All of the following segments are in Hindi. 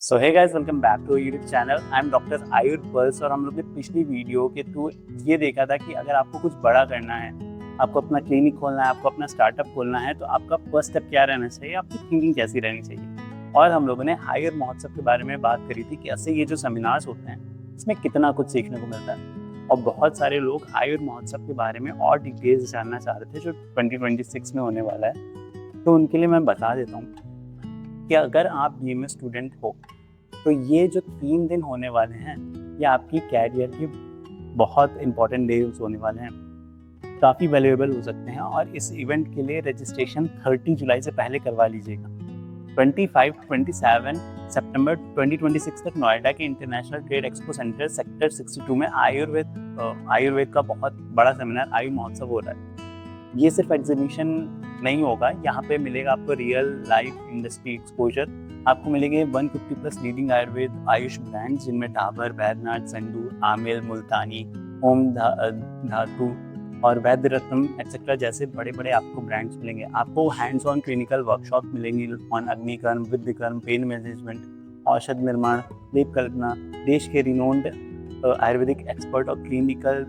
So hey guys, welcome back to YouTube channel. I am doctor Ayur pulse. और हम लोग ने पिछली वीडियो के थ्रू ये देखा था कि अगर आपको कुछ बड़ा करना है, आपको अपना क्लिनिक खोलना है, आपको अपना स्टार्टअप खोलना है, तो आपका फर्स्ट स्टेप क्या रहना चाहिए, आपकी थिंकिंग कैसी रहनी चाहिए। और हम लोगों ने हायर महोत्सव के बारे में बात करी थी कि ऐसे ये जो सेमिनार्स होते हैं इसमें कितना कुछ सीखने को मिलता है। और बहुत सारे लोग हायर महोत्सव के बारे में और डिटेल्स जानना चाह रहे थे जो 2026 में होने वाला है। तो उनके लिए मैं बता देता हूँ कि अगर आप BMS स्टूडेंट हो तो ये जो 3 दिन होने वाले हैं ये आपकी कैरियर की बहुत इंपॉर्टेंट डेज होने वाले हैं, काफ़ी वैल्यूएबल हो सकते हैं। और इस इवेंट के लिए रजिस्ट्रेशन 30 जुलाई से पहले करवा लीजिएगा। 25-27 सितंबर 2026 तक नोएडा के international trade expo centre sector 62 में आयुर्वेद का बहुत बड़ा सेमिनार आयु महोत्सव हो रहा है। ये सिर्फ एग्जीबिशन नहीं होगा, यहाँ पे मिलेगा आपको रियल लाइफ इंडस्ट्री एक्सपोजर। आपको मिलेंगे 150 प्लस लीडिंग आयुष ब्रांड्स जिनमें डाबर, बैद्यनाथ, संडू, आमिल, मुल्तानी, ओम धातु और वैद्य रत्नम एक्सेट्रा जैसे बड़े बड़े आपको ब्रांड्स मिलेंगे। आपको हैंड्स ऑन क्लिनिकल वर्कशॉप मिलेंगी ऑन अग्निकर्म, विद्यकर्म, पेन मैनेजमेंट, औषध निर्माण, लेप कल्पना। देश के रिनोन्ड आयुर्वेदिक एक्सपर्ट और क्लिनिकल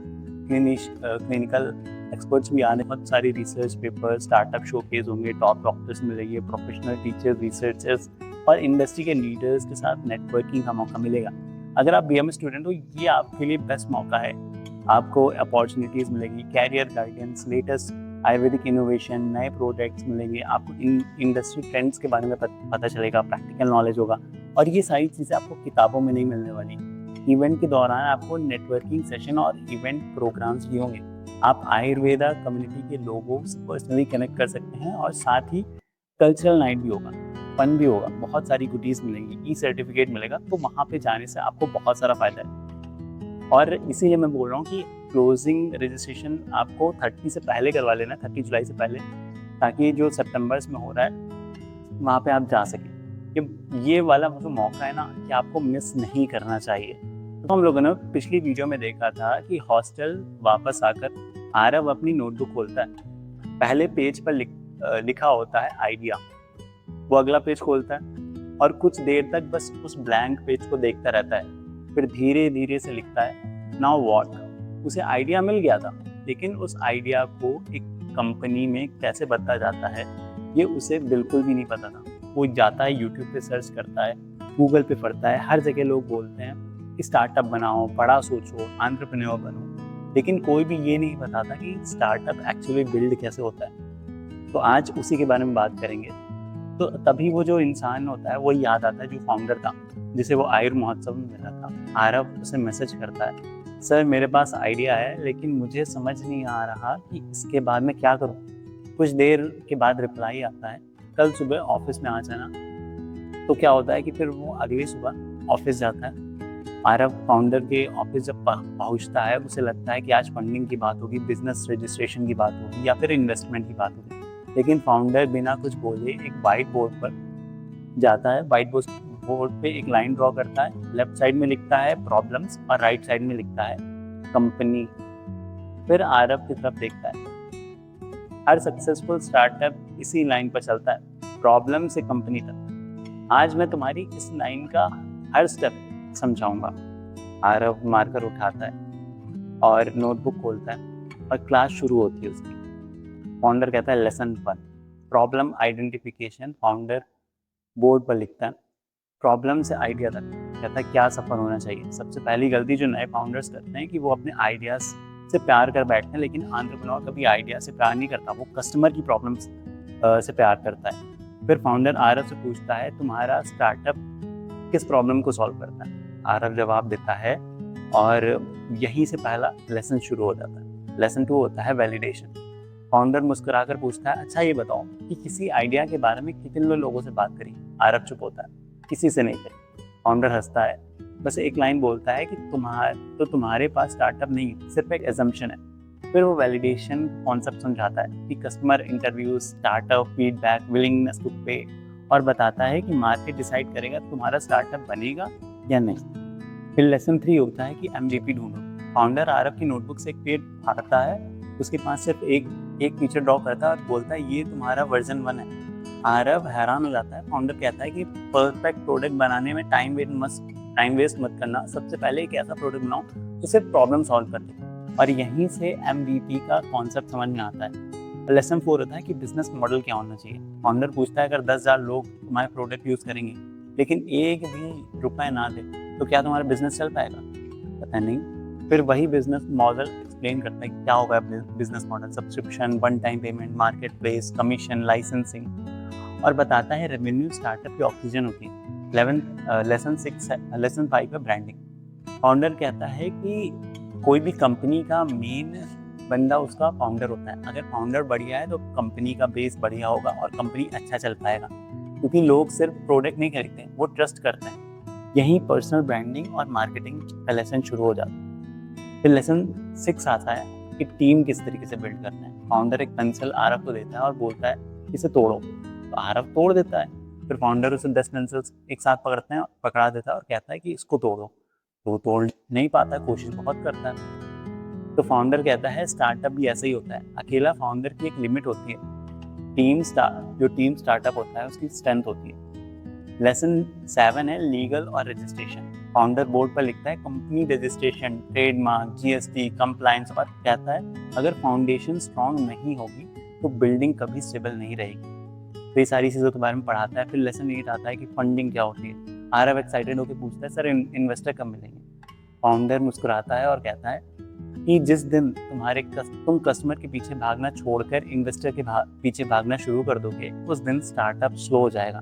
एक्सपर्ट्स भी आने, बहुत सारी रिसर्च पेपर, स्टार्टअप शोकेस होंगे, टॉप डॉक्टर्स मिलेंगे, प्रोफेशनल टीचर्स, रिसर्चर्स और इंडस्ट्री के लीडर्स के साथ नेटवर्किंग का मौका मिलेगा। अगर आप BMS स्टूडेंट हो ये आपके लिए बेस्ट मौका है। आपको अपॉर्चुनिटीज़ मिलेगी, career guidance, latest Ayurvedic innovation, नए प्रोडक्ट्स मिलेंगे, आपको इंडस्ट्री ट्रेंड्स के बारे में पता चलेगा, प्रैक्टिकल नॉलेज होगा। और ये सारी चीज़ें आपको किताबों में नहीं मिलने वाली। इवेंट के दौरान आपको नेटवर्किंग सेशन और इवेंट प्रोग्राम्स भी होंगे। आप आयुर्वेदा कम्युनिटी के लोगों से पर्सनली कनेक्ट कर सकते हैं और साथ ही कल्चरल नाइट भी होगा, फन भी होगा, बहुत सारी गुटीज़ मिलेंगी, सर्टिफिकेट मिलेगा। तो वहाँ पे जाने से आपको बहुत सारा फ़ायदा है। और इसीलिए मैं बोल रहा हूँ कि क्लोजिंग रजिस्ट्रेशन आपको 30 से पहले करवा लेना, 30 जुलाई से पहले, ताकि जो सितंबर में हो रहा है वहाँ पे आप जा सकें। कि ये वाला जो मौका है ना कि आपको मिस नहीं करना चाहिए। तो हम लोगों ने पिछली वीडियो में देखा था कि हॉस्टल वापस आकर आरव अपनी नोटबुक खोलता है। पहले पेज पर लिखा होता है आइडिया। वो अगला पेज खोलता है और कुछ देर तक बस उस ब्लैंक पेज को देखता रहता है। फिर धीरे धीरे से लिखता है नाउ व्हाट। उसे आइडिया मिल गया था, लेकिन उस आइडिया को एक कंपनी में कैसे बदला जाता है ये उसे बिल्कुल भी नहीं पता था। वो जाता है यूट्यूब पे सर्च करता है, गूगल पे पढ़ता है, हर जगह लोग बोलते हैं कि स्टार्टअप बनाओ, बड़ा सोचो, एंटरप्रेन्योर बनो, लेकिन कोई भी ये नहीं बताता कि स्टार्टअप एक्चुअली बिल्ड कैसे होता है। तो आज उसी के बारे में बात करेंगे। तो तभी वो जो इंसान होता है वो याद आता है जो फाउंडर था, जिसे वो आयुर महोत्सव में मिला था। आरव उसे मैसेज करता है, सर मेरे पास आइडिया है लेकिन मुझे समझ नहीं आ रहा कि इसके बाद मैं क्या करूँ। कुछ देर के बाद रिप्लाई आता है, कल सुबह ऑफिस में आ जाना। तो क्या होता है कि फिर वो अगली सुबह ऑफिस जाता है। आरव फाउंडर के ऑफिस जब पहुंचता है उसे लगता है कि आज फंडिंग की बात होगी, बिजनेस रजिस्ट्रेशन की बात होगी या फिर इन्वेस्टमेंट की बात होगी। लेकिन फाउंडर बिना कुछ बोले एक वाइट बोर्ड पर जाता है। वाइट बोर्ड पे एक लाइन ड्रॉ करता है। लेफ्ट साइड में लिखता है प्रॉब्लम्स और राइट साइड में लिखता है कंपनी। फिर आरव की तरफ देखता है। हर सक्सेसफुल स्टार्टअप इसी लाइन पर चलता है, प्रॉब्लम से कंपनी तक। आज मैं तुम्हारी इस लाइन का हर स्टेप समझाऊंगा। आरव मार्कर उठाता है और नोटबुक खोलता है और क्लास शुरू होती है उसकी। फाउंडर कहता है lesson 1, problem identification. Founder board पर लिखता है प्रॉब्लम से आइडिया तक। कहता है क्या सफ़र होना चाहिए। सबसे पहली गलती जो नए फाउंडर्स करते हैं कि वो अपने आइडियाज़ से प्यार कर बैठते हैं, लेकिन एंटरप्रेन्योर कभी आइडिया से प्यार नहीं करता, वो कस्टमर की प्रॉब्लम्स से प्यार करता है। फिर फाउंडर आरव से पूछता है तुम्हारा स्टार्टअप किस प्रॉब्लम को सॉल्व करता है। आरव जवाब देता है और यहीं से पहला लेसन शुरू हो जाता है। लेसन 2 होता है वैलिडेशन। फाउंडर मुस्कुराकर पूछता है अच्छा ये बताओ कि किसी आइडिया के बारे में कितने लोगों से बात करी। आरव चुप होता है, किसी से नहीं करी। फाउंडर हंसता है, बस एक लाइन बोलता है कि तुम्हारे पास स्टार्टअप नहीं, सिर्फ एक एजम्पशन है। फिर वो वैलिडेशन कॉन्सेप्ट समझाता है कि customer interview, startup feedback, willingness to pay, और बताता है कि मार्केट डिसाइड करेगा तुम्हारा स्टार्टअप बनेगा या नहीं। फिर लेसन 3 होता है कि MVP ढूंढो। फाउंडर आरव की नोटबुक से एक पेज फाड़ता है, उसके पास सिर्फ एक फीचर ड्रॉ करता है और बोलता है ये तुम्हारा वर्जन 1 है। आरव हैरान हो जाता है। फाउंडर कहता है कि परफेक्ट प्रोडक्ट बनाने में टाइम वेस्ट मत करना, सबसे पहले एक ऐसा प्रोडक्ट बनाओ जो सिर्फ प्रॉब्लम सॉल्व कर दे। और यहीं से MVP का कॉन्सेप्ट समझ में आता है। लेसन 4 होता है कि बिजनेस मॉडल क्या होना चाहिए। फाउंडर पूछता है अगर 10,000 लोग तुम्हारे प्रोडक्ट यूज करेंगे लेकिन एक भी रुपए ना दे तो क्या तुम्हारा बिजनेस चल पाएगा? पता नहीं। फिर वही बिजनेस मॉडल एक्सप्लेन करता है कि क्या होगा business model, subscription, one time payment, market place, commission, licensing, और बताता है रेवेन्यू स्टार्टअप की ऑक्सीजन होती है। लेसन 5 है ब्रांडिंग। फाउंडर कहता है कि कोई भी कंपनी का मेन बंदा उसका फाउंडर होता है। अगर फाउंडर बढ़िया है तो कंपनी का बेस बढ़िया होगा और कंपनी अच्छा चल पाएगा, क्योंकि लोग सिर्फ प्रोडक्ट नहीं खरीदते हैं, वो ट्रस्ट करते हैं। यहीं पर्सनल ब्रांडिंग और मार्केटिंग का लेसन शुरू हो जाता है। फिर लेसन 6 आता है कि टीम किस तरीके से बिल्ड करना है। फाउंडर एक पेंसिल आरव को देता है और बोलता है इसे तोड़ो, तो आरव तोड़ देता है। फिर फाउंडर उसे 10 पेंसिल्स एक साथ पकड़ा देता है और कहता है कि इसको तोड़ो, तो वो तोड़ नहीं पाता, कोशिश बहुत करता है। तो फाउंडर कहता है स्टार्टअप भी ऐसा ही होता है, अकेला फाउंडर की एक लिमिट होती है, जो टीम स्टार्टअप होता है उसकी स्ट्रेंथ होती है। लेसन 7 है लीगल और रजिस्ट्रेशन। फाउंडर बोर्ड पर लिखता है company registration, trademark, GST, compliance, और कहता है अगर फाउंडेशन स्ट्रांग नहीं होगी तो बिल्डिंग कभी स्टेबल नहीं रहेगी। तो ये सारी चीज़ों के बारे में पढ़ाता है। फिर लेसन 8 आता है कि फंडिंग क्या होती है। आरव एक्साइटेड होकर पूछता है सर इन्वेस्टर कब मिलेंगे? फाउंडर मुस्कुराता है और कहता है कि जिस दिन तुम कस्टमर के पीछे भागना छोड़कर इन्वेस्टर के पीछे भागना शुरू कर दोगे उस दिन स्टार्टअप स्लो हो जाएगा।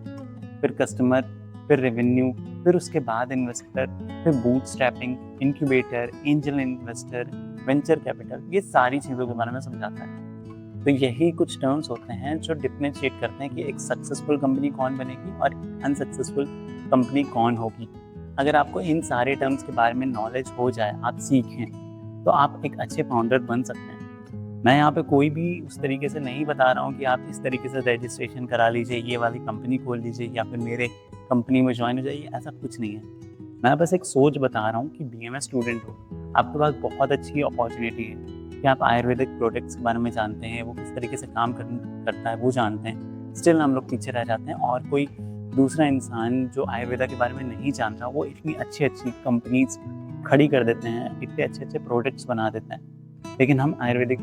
फिर कस्टमर, फिर रेवेन्यू, फिर उसके बाद इन्वेस्टर, फिर bootstrapping, incubator, angel investor, venture capital, ये सारी चीज़ों के बारे में समझाता है। तो यही कुछ टर्म्स होते हैं जो डिफरेंशिएट करते हैं कि एक सक्सेसफुल कंपनी कौन बनेगी और अनसक्सेसफुल कंपनी कौन होगी। अगर आपको इन सारे टर्म्स के बारे में नॉलेज हो जाए, आप सीखें, तो आप एक अच्छे फाउंडर बन सकते हैं। मैं यहाँ पे कोई भी उस तरीके से नहीं बता रहा हूँ कि आप इस तरीके से रजिस्ट्रेशन करा लीजिए, ये वाली कंपनी खोल लीजिए या फिर मेरे कंपनी में ज्वाइन हो जाइए, ऐसा कुछ नहीं है। मैं बस एक सोच बता रहा हूँ कि BMS स्टूडेंट हो, आपके पास बहुत अच्छी अपॉर्चुनिटी है कि आप आयुर्वेदिक प्रोडक्ट्स के बारे में जानते हैं, वो किस तरीके से काम करता है वो जानते हैं। स्टिल हम लोग पीछे रह जाते हैं और कोई दूसरा इंसान जो आयुर्वेदा के बारे में नहीं जानता वो इतनी अच्छी अच्छी कंपनीज खड़ी कर देते हैं, इतने अच्छे अच्छे प्रोडक्ट्स बना देते हैं, लेकिन हम आयुर्वेदिक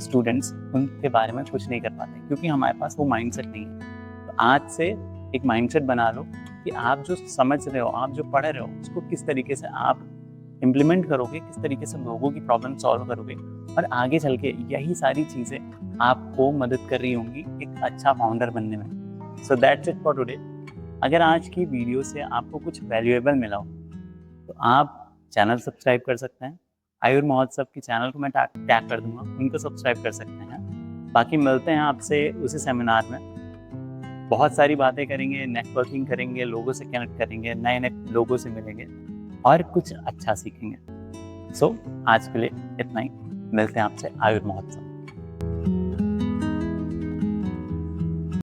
स्टूडेंट्स उनके बारे में कुछ नहीं कर पाते क्योंकि हमारे पास वो माइंडसेट नहीं है। तो आज से एक माइंडसेट बना लो कि आप जो समझ रहे हो, आप जो पढ़ रहे हो, उसको किस तरीके से आप इम्प्लीमेंट करोगे, किस तरीके से लोगों की प्रॉब्लम सॉल्व करोगे, और आगे चल के यही सारी चीज़ें आपको मदद कर रही होंगी एक अच्छा फाउंडर बनने में। So that's it for today. अगर आज की वीडियो से आपको कुछ वैल्यूएबल मिला हो तो आप चैनल सब्सक्राइब कर सकते हैं। आयुर महोत्सव की चैनल को मैं टैग कर दूंगा, उनको सब्सक्राइब कर सकते हैं। बाकी मिलते हैं आपसे उसी सेमिनार में। बहुत सारी बातें करेंगे, नेटवर्किंग करेंगे, लोगों से कनेक्ट करेंगे, नए नए लोगों से मिलेंगे और कुछ अच्छा सीखेंगे। सो आज के लिए इतना ही, मिलते हैं आपसे आयुर महोत्सव।